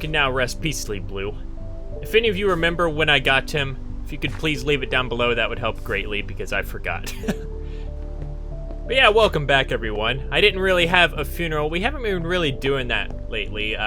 can now rest peacefully, Blue. If any of you remember when I got him, if you could please leave it down below, that would help greatly, because I forgot. But yeah, welcome back, everyone. I didn't really have a funeral. We haven't been really doing that lately.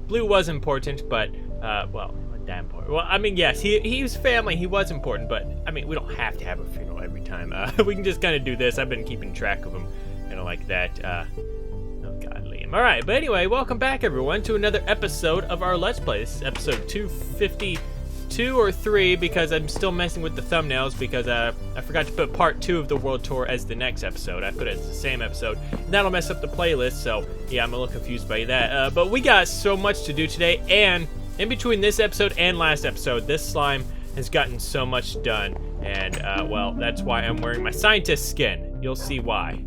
Blue was important, but, well, not that important. Well, I mean, yes, he was family. He was important, but, I mean, we don't have to have a funeral every time. We can just kind of do this. I've been keeping track of him, kind of like that. Oh, God, Liam. All right, but anyway, welcome back, everyone, to another episode of our Let's Play. This is episode 252 or 3, because I'm still messing with the thumbnails, because I forgot to put part 2 of the world tour as the next episode. I put it as the same episode, and that'll mess up the playlist, so yeah, I'm a little confused by that. But we got so much to do today, and in between this episode and last episode, this slime has gotten so much done, and well, that's why I'm wearing my scientist skin. You'll see why.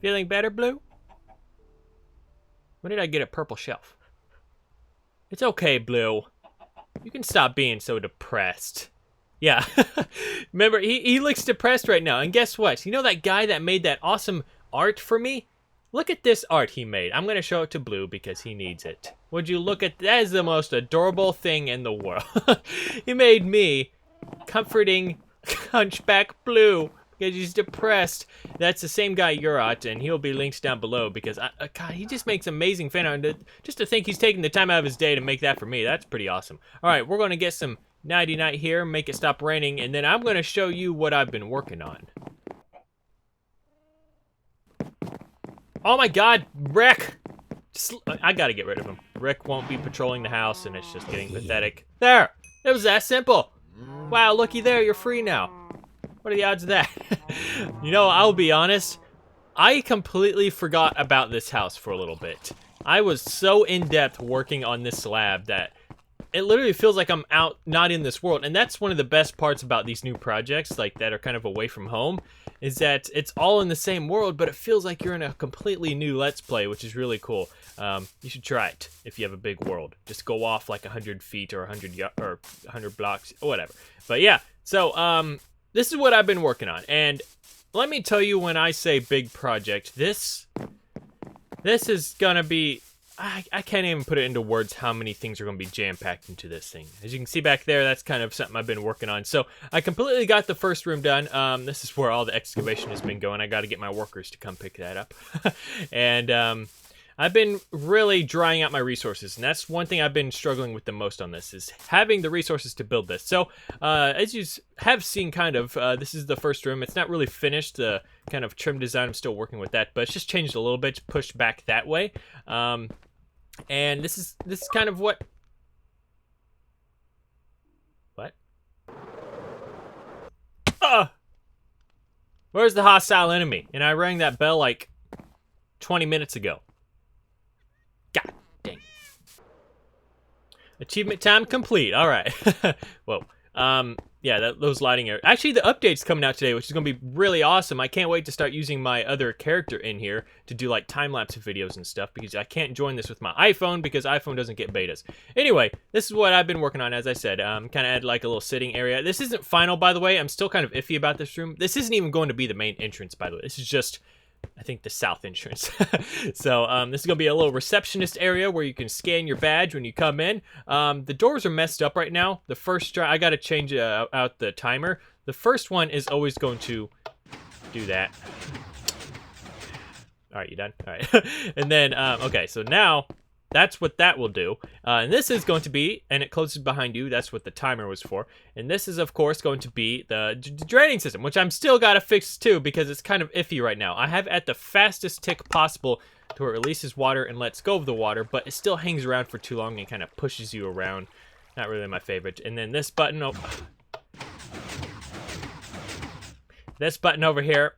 Feeling better, Blue? When did I get a purple shelf? It's okay, Blue. You can stop being so depressed. Yeah. Remember, he looks depressed right now. And guess what? You know that guy that made that awesome art for me? Look at this art he made. I'm going to show it to Blue because he needs it. Would you look at that? Is the most adorable thing in the world. He made me comforting Hunchback Blue because he's depressed. That's the same guy you're at, and he'll be linked down below because, God, he just makes amazing fan art. Just to think he's taking the time out of his day to make that for me, that's pretty awesome. All right, we're going to get some nighty-night here, make it stop raining, and then I'm going to show you what I've been working on. Oh my God, Rick! I got to get rid of him. Rick won't be patrolling the house, and it's just getting pathetic. There! It was that simple. Wow, looky there, you're free now. What are the odds of that? You know, I'll be honest. I completely forgot about this house for a little bit. I was so in-depth working on this slab that it literally feels like I'm out, not in this world. And that's one of the best parts about these new projects, like that are kind of away from home, is that it's all in the same world, but it feels like you're in a completely new Let's Play, which is really cool. You should try it if you have a big world. Just go off like 100 feet or 100 blocks, or whatever. But yeah, so, this is what I've been working on, and let me tell you, when I say big project, this is gonna be, I can't even put it into words how many things are gonna be jam-packed into this thing. As you can see back there, that's kind of something I've been working on. So I completely got the first room done. This is where all the excavation has been going. I gotta get my workers to come pick that up. And I've been really drying out my resources, and that's one thing I've been struggling with the most on this, is having the resources to build this. So, as you have seen, kind of, this is the first room. It's not really finished, the kind of trim design, I'm still working with that, but it's just changed a little bit, pushed back that way. And this is kind of what... What? Where's the hostile enemy? And I rang that bell like 20 minutes ago. God dang. Achievement time complete. All right. Whoa. Yeah, those lighting areas. Actually, the update's coming out today, which is going to be really awesome. I can't wait to start using my other character in here to do like time-lapse videos and stuff, because I can't join this with my iPhone because iPhone doesn't get betas. Anyway, this is what I've been working on, as I said. Kind of add like a little sitting area. This isn't final, by the way. I'm still kind of iffy about this room. This isn't even going to be the main entrance, by the way. This is just, I think, the south entrance. So this is gonna be a little receptionist area where you can scan your badge when you come in. The doors are messed up right now. The first try, I gotta change out the timer. The first one is always going to do that. All right, you done? All right. And then, okay, so now that's what that will do. And this is going to be, and it closes behind you. That's what the timer was for. And this is, of course, going to be the draining system, which I'm still got to fix, too, because it's kind of iffy right now. I have at the fastest tick possible to where it releases water and lets go of the water, but it still hangs around for too long and kind of pushes you around. Not really my favorite. And then this button, this button over here,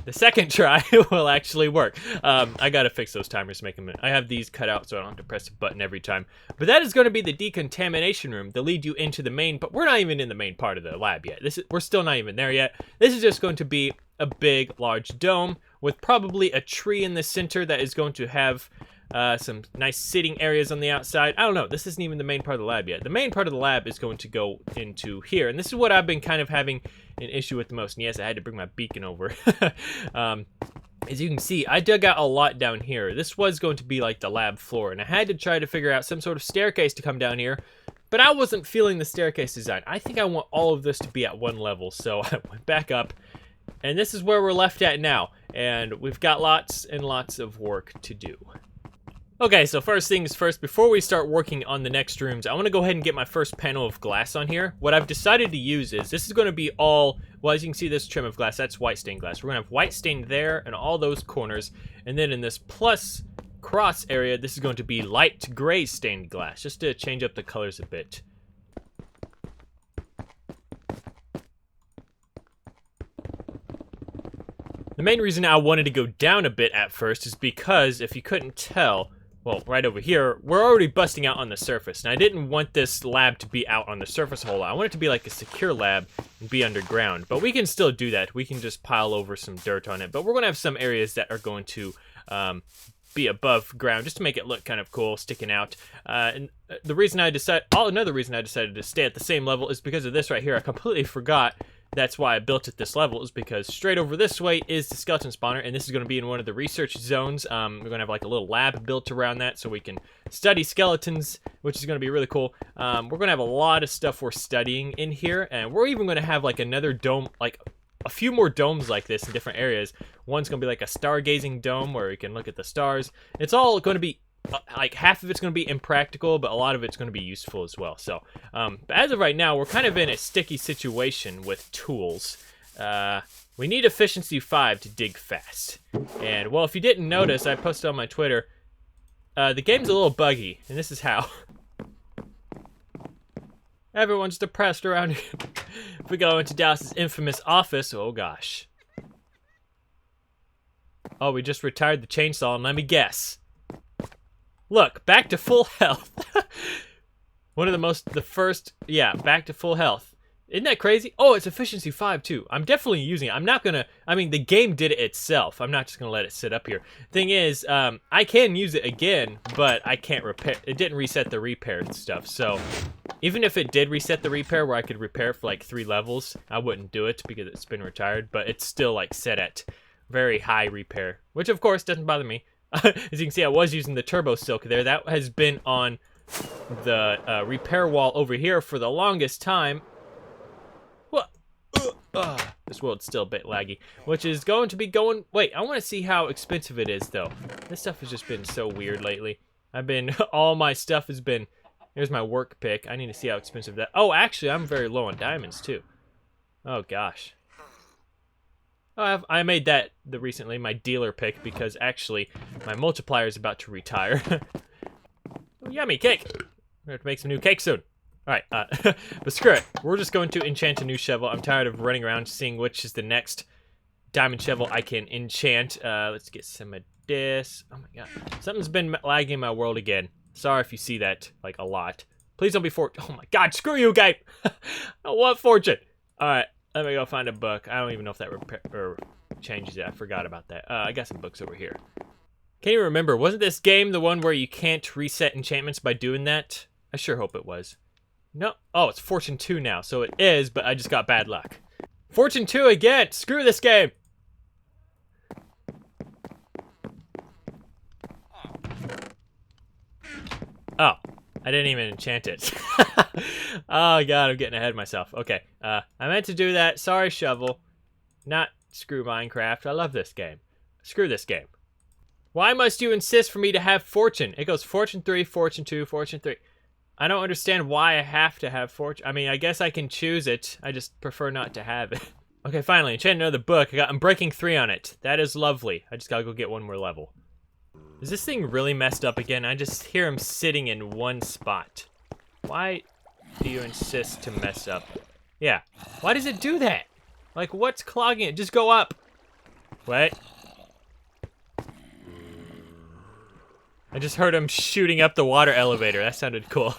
the second try will actually work. I gotta fix those timers to make them. I have these cut out so I don't have to press the button every time. But that is going to be the decontamination room to lead you into the main. But we're not even in the main part of the lab yet. We're still not even there yet. This is just going to be a big, large dome with probably a tree in the center that is going to have some nice sitting areas on the outside. I don't know. This isn't even the main part of the lab yet. The main part of the lab is going to go into here. And this is what I've been kind of having an issue with the most. And yes, I had to bring my beacon over. As you can see, I dug out a lot down here. This was going to be like the lab floor, and I had to try to figure out some sort of staircase to come down here, but I wasn't feeling the staircase design. I think I want all of this to be at one level, so I went back up, and this is where we're left at now, and we've got lots and lots of work to do. Okay, so first things first, before we start working on the next rooms, I want to go ahead and get my first panel of glass on here. What I've decided to use is, this is going to be all, well, as you can see, this trim of glass, that's white stained glass. We're going to have white stained there and all those corners, and then in this plus cross area, this is going to be light gray stained glass, just to change up the colors a bit. The main reason I wanted to go down a bit at first is because, if you couldn't tell, well, right over here, we're already busting out on the surface. And I didn't want this lab to be out on the surface a whole lot. I want it to be like a secure lab and be underground. But we can still do that. We can just pile over some dirt on it. But we're going to have some areas that are going to be above ground, just to make it look kind of cool, sticking out. And the reason I decided, another reason I decided to stay at the same level is because of this right here. I completely forgot. That's why I built it this level, is because straight over this way is the skeleton spawner, and this is going to be in one of the research zones. We're going to have like a little lab built around that so we can study skeletons, which is going to be really cool. We're going to have a lot of stuff we're studying in here, and we're even going to have like another dome, like a few more domes like this in different areas. One's going to be like a stargazing dome where we can look at the stars. It's all going to be like half of it's going to be impractical, but a lot of it's going to be useful as well. So, but as of right now, we're kind of in a sticky situation with tools. We need efficiency 5 to dig fast. And, well, if you didn't notice, I posted on my Twitter, the game's a little buggy, and this is how. Everyone's depressed around here. If we go into Dallas's infamous office, oh gosh. Oh, we just retired the chainsaw, and let me guess. Look, back to full health. One of the first, yeah, back to full health. Isn't that crazy? Oh, it's efficiency 5 too. I'm definitely using it. I'm not gonna, I mean, the game did it itself. I'm not just gonna let it sit up here. Thing is, I can use it again, but I can't repair, it didn't reset the repair stuff. So, even if it did reset the repair where I could repair for like 3 levels, I wouldn't do it because it's been retired, but it's still like set at very high repair, which of course doesn't bother me. As you can see, I was using the turbo silk there. That has been on the repair wall over here for the longest time. What? This world's still a bit laggy. Which is going to be going... Wait, I want to see how expensive it is, though. This stuff has just been so weird lately. All my stuff has been... Here's my work pick. I need to see how expensive that... Oh, actually, I'm very low on diamonds, too. Oh, gosh. Oh, I made that recently, my dealer pick, because actually my multiplier is about to retire. Oh, yummy cake! We're going to make some new cake soon. Alright, but screw it. We're just going to enchant a new shovel. I'm tired of running around seeing which is the next diamond shovel I can enchant. Let's get some of this. Oh my god. Something's been lagging in my world again. Sorry if you see that, like, a lot. Please don't be oh my god, screw you, game! I want fortune! Alright. Let me go find a book. I don't even know if that changes it. I forgot about that. I got some books over here. Can't even remember. Wasn't this game the one where you can't reset enchantments by doing that? I sure hope it was. No. Oh, it's Fortune 2 now. So it is, but I just got bad luck. Fortune 2 again! Screw this game! Oh. I didn't even enchant it. Oh god, I'm getting ahead of myself. Okay, I meant to do that. Sorry, shovel. Not screw Minecraft. I love this game. Screw this game. Why must you insist for me to have fortune? It goes fortune 3, fortune 2, fortune 3. I don't understand why I have to have fortune. I mean, I guess I can choose it. I just prefer not to have it. Okay, finally, enchant another book. I'm breaking 3 on it. That is lovely. I just gotta go get 1 more level. Is this thing really messed up again? I just hear him sitting in one spot. Why do you insist to mess up? Yeah. Why does it do that? Like, what's clogging it? Just go up. Wait. I just heard him shooting up the water elevator. That sounded cool.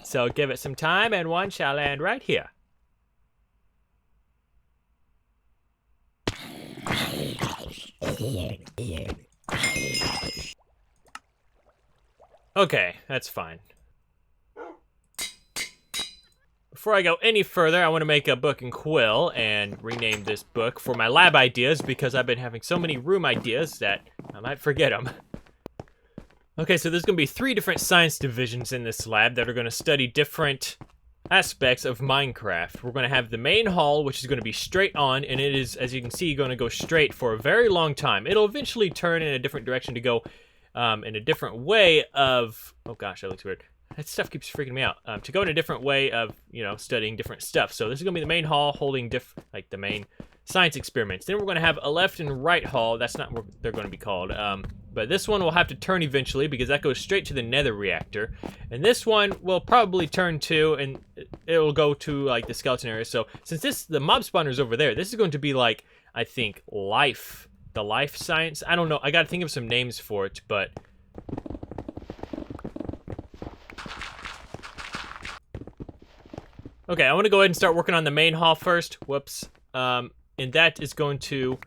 So give it some time and 1 shall land right here. Okay, that's fine. before I go any further, I want to make a book and quill and rename this book for my lab ideas because I've been having so many room ideas that I might forget them. Okay, so there's going to be 3 different science divisions in this lab that are going to study different aspects of Minecraft. We're going to have the main hall, which is going to be straight on, and it is, as you can see, going to go straight for a very long time. It'll eventually turn in a different direction to go in a different way of... Oh gosh, that looks weird. That stuff keeps freaking me out. To go in a different way of, you know, studying different stuff. So this is going to be the main hall holding like the main science experiments. Then we're going to have a left and right hall. That's not what they're going to be called. But this one will have to turn eventually because that goes straight to the Nether reactor. And this one will probably turn to, and it'll go to like the skeleton area. So since the mob spawner is over there, this is going to be like, I think, the life science. I don't know. I got to think of some names for it, but... Okay, I want to go ahead and start working on the main hall first. Whoops. And that is going to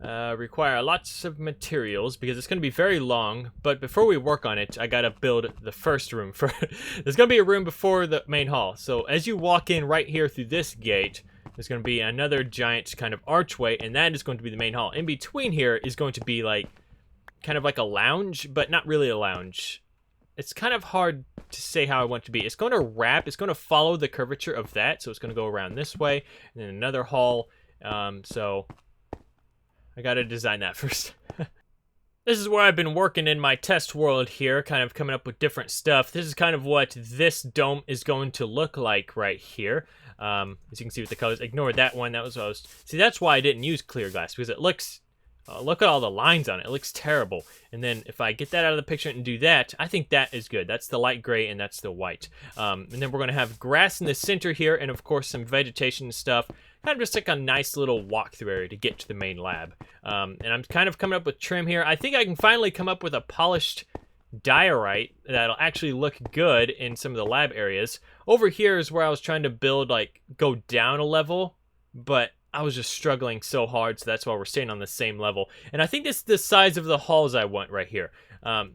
require lots of materials because it's going to be very long. But before we work on it, I got to build the first room. There's going to be a room before the main hall. So as you walk in right here through this gate, there's going to be another giant kind of archway, and that is going to be the main hall. In between here is going to be like kind of like a lounge, but not really a lounge. It's kind of hard to say how I want it to be. It's going to wrap. It's going to follow the curvature of that. So it's going to go around this way and then another hall. So I got to design that first. This is where I've been working in my test world here, kind of coming up with different stuff. This is kind of what this dome is going to look like right here. As you can see with the colors, ignore that one. That was what I was... See, that's why I didn't use clear glass because it looks... look at all the lines on it. It looks terrible. And then if I get that out of the picture and do that, I think that is good. That's the light gray and that's the white. And then we're going to have grass in the center here and, of course, some vegetation and stuff. Kind of just like a nice little walkthrough area to get to the main lab. And I'm kind of coming up with trim here. I think I can finally come up with a polished diorite that'll actually look good in some of the lab areas. Over here is where I was trying to build, like, go down a level, but I was just struggling so hard, so that's why we're staying on the same level. And I think this is the size of the halls I want right here.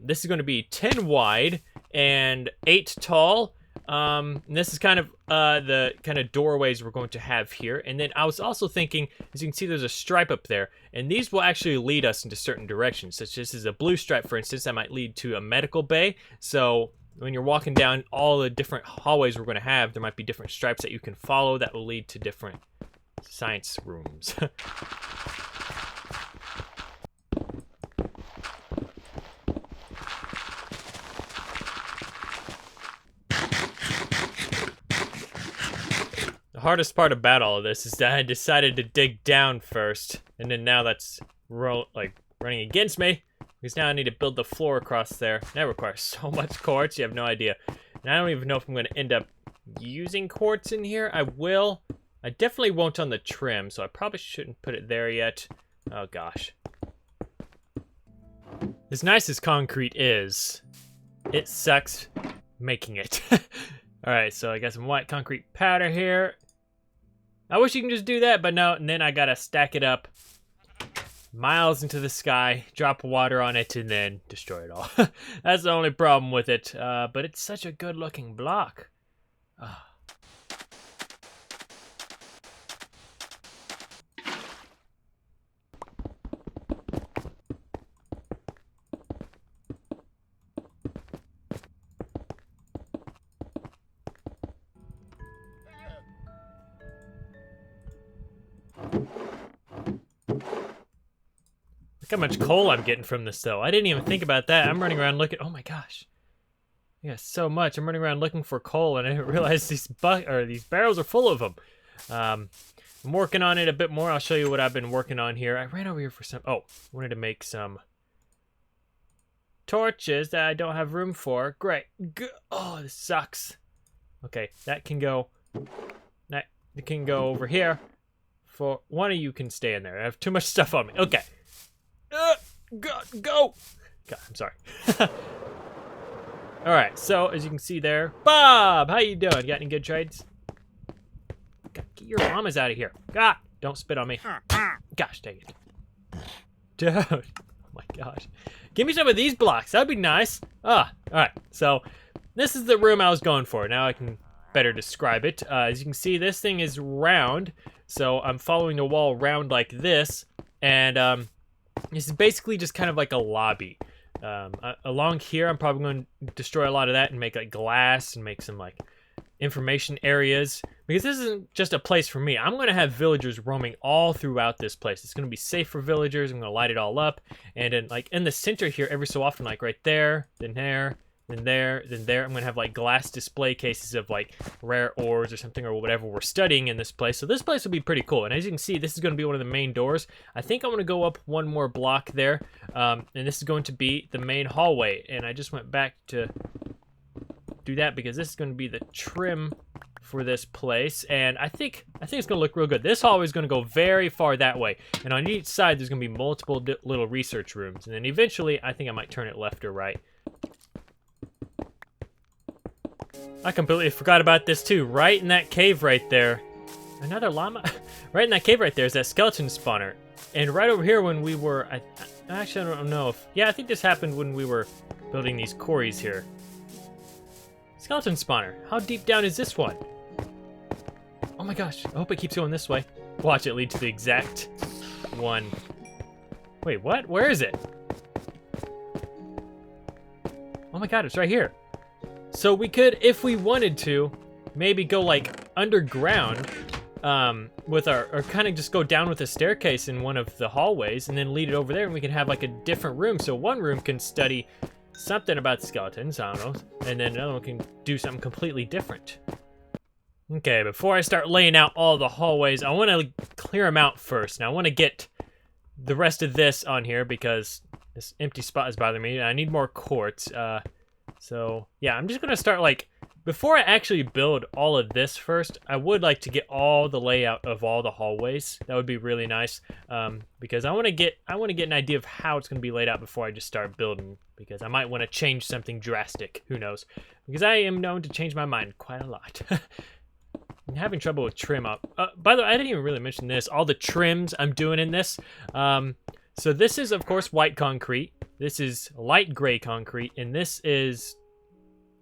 This is going to be 10 wide and 8 tall. And this is kind of the kind of doorways we're going to have here. And then I was also thinking, as you can see, there's a stripe up there. And these will actually lead us into certain directions. Such as this is a blue stripe, for instance, that might lead to a medical bay. So when you're walking down all the different hallways we're going to have, there might be different stripes that you can follow that will lead to different science rooms. The hardest part about all of this is that I decided to dig down first, and then now that's running against me, because now I need to build the floor across there. That requires so much quartz, you have no idea. And I don't even know if I'm going to end up using quartz in here. I will. I definitely won't on the trim, so I probably shouldn't put it there yet. Oh gosh. As nice as concrete is, it sucks making it. Alright, so I got some white concrete powder here. I wish you can just do that, but no, and then I gotta stack it up miles into the sky, drop water on it, and then destroy it all. That's the only problem with it, but it's such a good looking block. Oh. Look how much coal I'm getting from this, though. I didn't even think about that. I'm running around looking... Oh, my gosh. Yeah, so much. I'm running around looking for coal, and I didn't realize these barrels are full of them. I'm working on it a bit more. I'll show you what I've been working on here. I ran over here for some... Oh, wanted to make some torches that I don't have room for. Great. Oh, this sucks. Okay, that can go... That can go over here. For one of you can stay in there. I have too much stuff on me. Okay. Go! God, I'm sorry. Alright, so as you can see there, Bob, how you doing? Got any good trades? God, get your mamas out of here. God, don't spit on me. Gosh, dang it. Dude, oh my gosh. Give me some of these blocks, that'd be nice. Alright, so this is the room I was going for. Now I can better describe it. As you can see, this thing is round, so I'm following the wall round like this, and this is basically just kind of like a lobby. Along here, I'm probably going to destroy a lot of that and make like glass and make some like information areas, because this isn't just a place for me. I'm going to have villagers roaming all throughout this place. It's going to be safe for villagers. I'm going to light it all up, and then like in the center here, every so often, like right there, then there, then there, then there, I'm going to have like glass display cases of like rare ores or something or whatever we're studying in this place. So this place will be pretty cool. And as you can see, this is going to be one of the main doors. I think I'm going to go up one more block there, and this is going to be the main hallway. And I just went back to do that because this is going to be the trim for this place, and I think it's going to look real good. This hallway is going to go very far that way, and on each side there's going to be multiple little research rooms, and then eventually I think I might turn it left or right. I completely forgot about this too. Right in that cave right there, another llama. Right in that cave right there is that skeleton spawner, and right over here when we were, actually I don't know if, yeah, I think this happened when we were building these quarries here. Skeleton spawner. How deep down is this one? Oh my gosh, I hope it keeps going this way. Watch it lead to the exact one. Wait, what? Where is it? Oh my god, it's right here. So we could, if we wanted to, maybe go like underground with our, or kind of just go down with a staircase in one of the hallways and then lead it over there, and we can have like a different room. So one room can study something about skeletons, I don't know, and then another one can do something completely different. Okay, before I start laying out all the hallways, I want to clear them out first. Now I want to get the rest of this on here because this empty spot is bothering me, and I need more quartz. So yeah, I'm just gonna start like, before I actually build all of this first, I would like to get all the layout of all the hallways. That would be really nice, because I want to get an idea of how it's going to be laid out before I just start building, because I might want to change something drastic. Who knows? Because I am known to change my mind quite a lot. I'm having trouble with trim up. By the way, I didn't even really mention this. All the trims I'm doing in this. So this is, of course, white concrete. This is light gray concrete, and this is,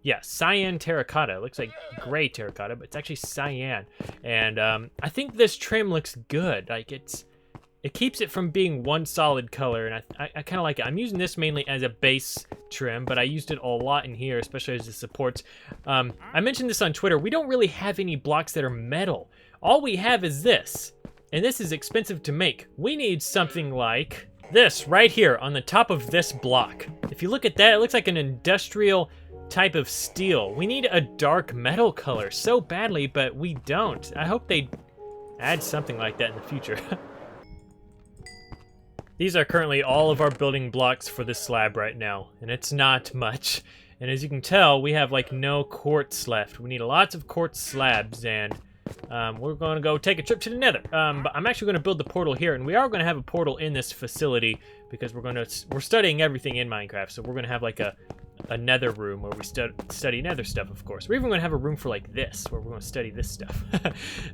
yeah, cyan terracotta. It looks like gray terracotta, but it's actually cyan. And I think this trim looks good. Like it keeps it from being one solid color, and I kind of like it. I'm using this mainly as a base trim, but I used it a lot in here, especially as it supports. I mentioned this on Twitter. We don't really have any blocks that are metal. All we have is this, and this is expensive to make. We need something like this right here on the top of this block. If you look at that, it looks like an industrial type of steel. We need a dark metal color so badly, but we don't. I hope they add something like that in the future. These are currently all of our building blocks for this slab right now, and it's not much. And as you can tell, we have like no quartz left. We need lots of quartz slabs, and we're going to go take a trip to the Nether. But I'm actually going to build the portal here, and we are going to have a portal in this facility because we're studying everything in Minecraft. So we're going to have like a Nether room where we study Nether stuff, of course. We're even going to have a room for like this, where we're going to study this stuff.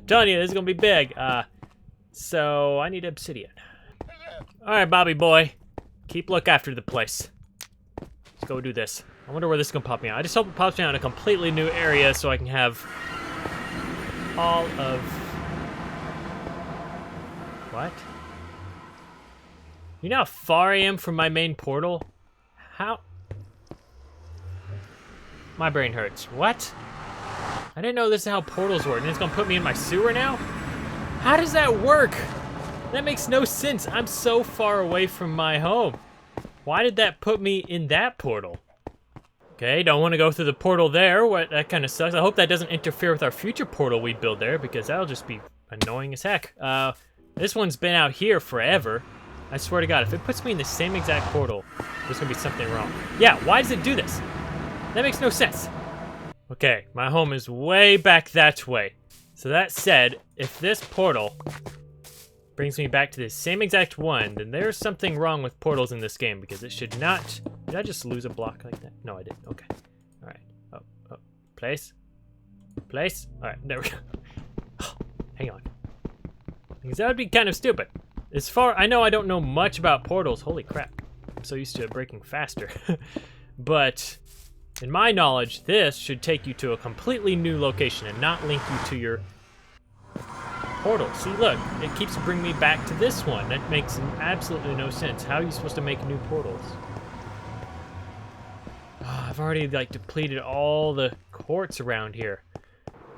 Telling you, this is going to be big. So I need obsidian. All right, Bobby boy, keep look after the place. Let's go do this. I wonder where this is going to pop me out. I just hope it pops me out in a completely new area so I can have all of... What? You know how far I am from my main portal? How? My brain hurts. What? I didn't know this is how portals work, and it's gonna put me in my sewer now? How does that work? That makes no sense. I'm so far away from my home. Why did that put me in that portal? Okay, don't want to go through the portal there. What? That kind of sucks. I hope that doesn't interfere with our future portal we build there, because that'll just be annoying as heck. This one's been out here forever. I swear to God, if it puts me in the same exact portal, there's gonna be something wrong. Yeah, why does it do this? That makes no sense. Okay, my home is way back that way. So that said, if this portal brings me back to the same exact one, then there's something wrong with portals in this game, because it should not... Did I just lose a block like that? No, I didn't. Okay. All right. Oh. Place. Place. All right, there we go. Oh, hang on. Because that would be kind of stupid. As far... I know I don't know much about portals. Holy crap. I'm so used to it breaking faster. But In my knowledge, this should take you to a completely new location and not link you to your portal. See, look, it keeps bringing me back to this one. That makes absolutely no sense. How are you supposed to make new portals? Oh, I've already, like, depleted all the quartz around here.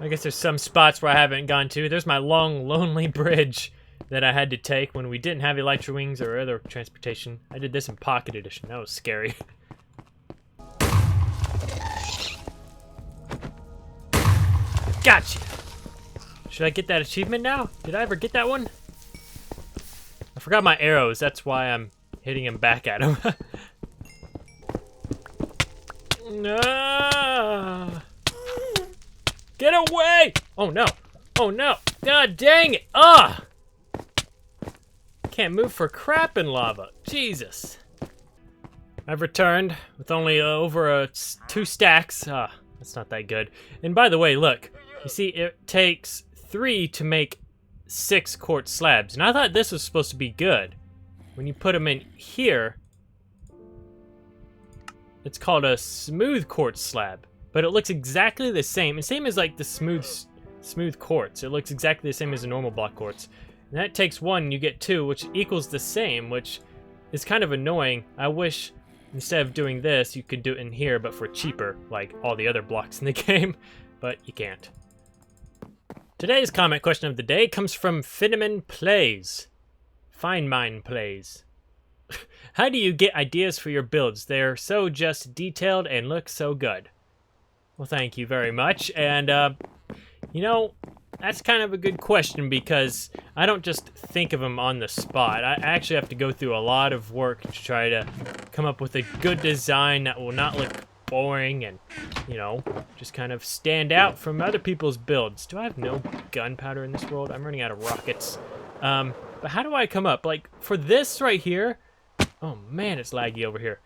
I guess there's some spots where I haven't gone to. There's my long, lonely bridge that I had to take when we didn't have electro wings or other transportation. I did this in Pocket Edition. That was scary. Gotcha! Should I get that achievement now? Did I ever get that one? I forgot my arrows. That's why I'm hitting him back at him. No! Get away! Oh no! Oh no! God dang it! Ah! Can't move for crap in lava. Jesus. I've returned with only over 2 stacks. Ah, that's not that good. And by the way, look. You see, it takes 3 to make 6 quartz slabs. And I thought this was supposed to be good. When you put them in here, it's called a smooth quartz slab. But it looks exactly the same. And same as like the smooth quartz. It looks exactly the same as a normal block quartz. And that takes 1, you get 2, which equals the same, which is kind of annoying. I wish instead of doing this, you could do it in here, but for cheaper, like all the other blocks in the game. But you can't. Today's comment question of the day comes from Finneman Plays. Fine Mine Plays. How do you get ideas for your builds? They're so just detailed and look so good. Well, thank you very much. And, you know, that's kind of a good question because I don't just think of them on the spot. I actually have to go through a lot of work to try to come up with a good design that will not look boring and, you know, just kind of stand out from other people's builds. Do I have no gunpowder in this world? I'm running out of rockets. But how do I come up? Like, for this right here, oh man, it's laggy over here.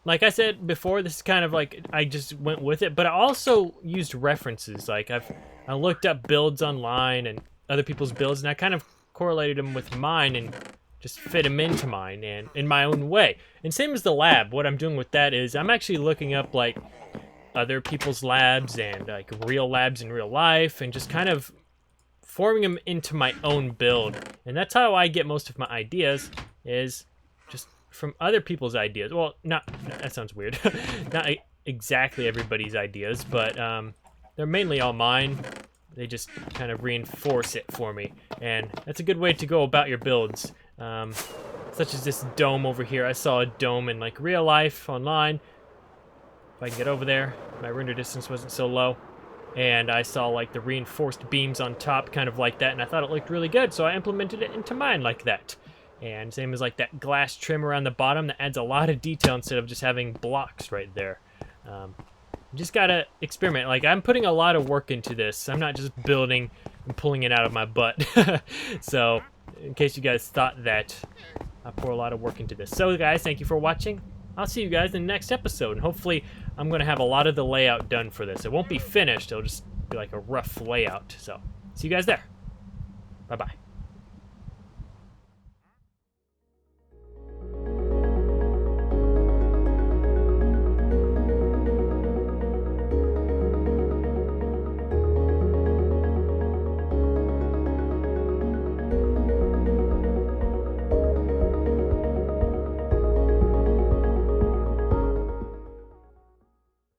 Like I said before, this is kind of like, I just went with it, but I also used references. Like, I looked up builds online and other people's builds, and I kind of correlated them with mine and just fit them into mine and in my own way. And same as the lab, what I'm doing with that is I'm actually looking up like other people's labs and like real labs in real life and just kind of forming them into my own build. And that's how I get most of my ideas, is just from other people's ideas. Well, that sounds weird. Not exactly everybody's ideas, but they're mainly all mine. They just kind of reinforce it for me. And that's a good way to go about your builds. Such as this dome over here. I saw a dome in like real life online. If I can get over there, my render distance wasn't so low. And I saw like the reinforced beams on top, kind of like that, and I thought it looked really good, so I implemented it into mine like that. And same as like that glass trim around the bottom that adds a lot of detail instead of just having blocks right there. You just gotta experiment. Like, I'm putting a lot of work into this. I'm not just building and pulling it out of my butt. So, in case you guys thought that, I pour a lot of work into this. So guys, thank you for watching. I'll see you guys in the next episode, and hopefully I'm going to have a lot of the layout done for this. It won't be finished, it'll just be like a rough layout. So, see you guys there. Bye-bye.